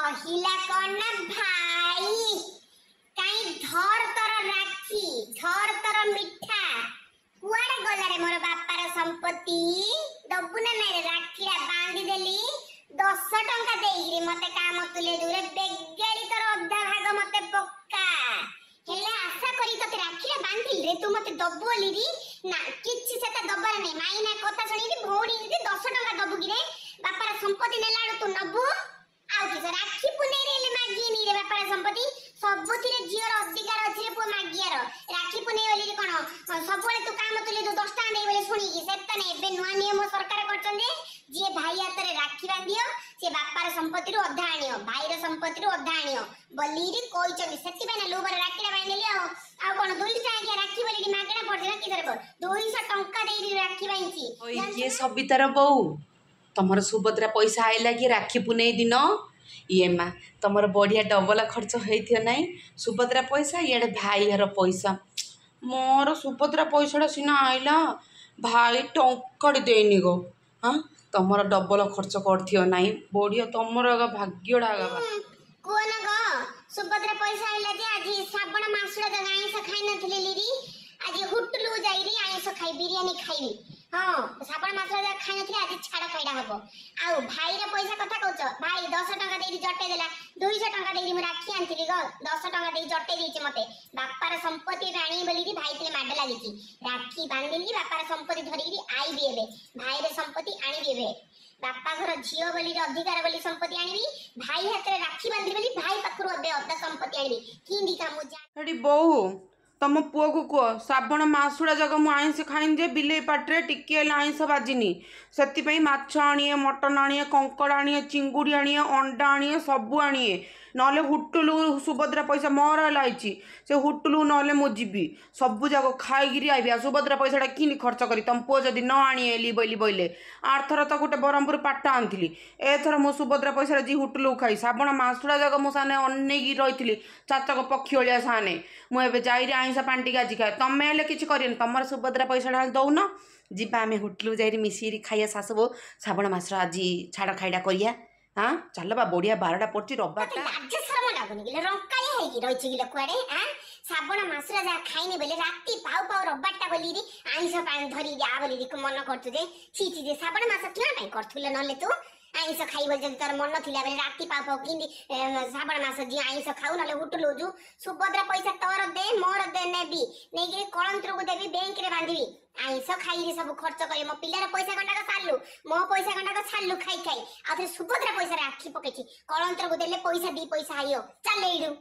कहिला कौन ना भाई काई धर तर राखी धर तर मिठा कुआडे गला रे मोर बापार संपत्ति दबु ना नाही राखीला बांधी देली 10 टंका देइरी मते काम तुले दूरे बेगेली तर अधा भाग मते पक्का हेले आशा करी तते राखीला बांधिल रे तू मते दबु बोली री ना किछि सेता दबर नै माइना कथा सुनी भौडी 10 टंका दबु कि रे बापार संपत्ति नेलाडू तू नबु आउ कि राखी पुनै रे मागी नी रे बापार संपत्ति सबुथिरे जियर अधिकार अछि रे पो मागियार राखी पुनै ओली कोन सबले तू काम तुले 10 टंका देई बोले सुनी कि सेता नै बे नुवा नियम सरकार करछन जे जे भाई हाथ रे राखी बांधियो से बापार संपत्ति रु अधा आनियो भाई रे संपत्ति रु अधा आनियो बोली रे कोइचनी सेति बेना लोबर राखी बांधिली आ कोन 200 टंका राखी बोली मागणा पड़े ना कि करे 200 टंका देई राखी बांधी ओई ये सबितार बौ तमर सुभद्रा पैसा आइला कि राखी पुनै दिन ये माँ तमर बढ़िया डबल खर्च होइथियो नाई सुभद्रा पैसा ये भाई हर पैसा मोर सुभद्रा पैसा सीना आइला भाई टंकड़ देनी गो हाँ तमर डबल खर्च करथियो नाई बढ़िया तमर भाग्यड़ा कोन गो सुभद्रा पैसा आइला जे आज श्रावण मासुड़ा द आइस खाइ नथिले लिरी आज हुटलू जाईरी आइस खाइ बिरयानी खाइबी हां श्रावण मासुड़ा खाइ नथिले आज छाड़ा खाइडा हबो आउ भाई रे पैसा कथा कहउछ भाई 10 टंका देई जटे देला 200 टंका देई मु राखी आनथिली गो 10 टंका देई जटे देइछ मते बापार संपत्ति राणी बोली भाई तिले माड लागिची राखी बांधिली बापार संपत्ति धरिली आई देबे भाई रे संपत्ति आनी देबे बापा घर झियो बोली अधिकार बोली संपत्ति आनिबी भाई हाथ रे राखी बांधी बोली भाई पाखरु अबे अधा संपत्ति आनिबी किंदी का मु अड़ी बहु तम पुओ को कह श्रावण मासुड़ा जगह मु आइंस खाइन जे बिले पाट्रे टिके आइंस बाजिनी से माछ आनिए मटन आनिए कंकड़ आनिए चिंगुड़ी आनिए अंडा आनिए सबू आनिए नले हुटुलु सुभद्रा पैसा मोर लाइची से हुटुलु नले मु जीवी सबू जाक खाईगिरी आइबी सुभद्रा पैसा कि खर्च करी तम पुओ जदि न आनिए बोली बोले आरथर तो गोटे ब्रह्मपुर पाटा आनी एथर मो सुभद्रा पैसा जी हुटुलु खाई श्रावण मासुड़ा जगह मो साने अनेक रही चाचक पक्षी भाया साने मुझे जाइए आइंसा पांटी गाजी खाए तमें हेल्ले कि तुम सुभद्रा पैसा दौन जीवा आम होटल जाइए मिसिरी खाइया सासु बो श्रावण मास आज छाड़ खाइडा करिया हाँ चल बा बढ़िया 12टा पड़ची रविवार श्रावण मासुरा जा खाइने बेले राति पाउ पाउ रविवारटा बोली रे आइंस धरी आ बोली मन करछु जे छी छी जे श्रावण मास किया पई करथुले नले तू आइंस खाइबो जदि तोर मन थिला बेले राति पाउ पाउ किंदी श्रावण मास जी आइंस खाउ नले हुटलु जु सुभद्रा पैसा तोर दे मोर दे नेबी नेगी कळंत्र को देबी बैंक रे बांधीबी आइंस खाई रे सब खर्च करे मो पिल्लार पैसा गंडा सारलु मो पैसा गंडा छाडलु खाई खाई आथरे सुभद्रा पैसा राखी पकेछि कळंत्र को देले पैसा दी पैसा आइयो चल एडू।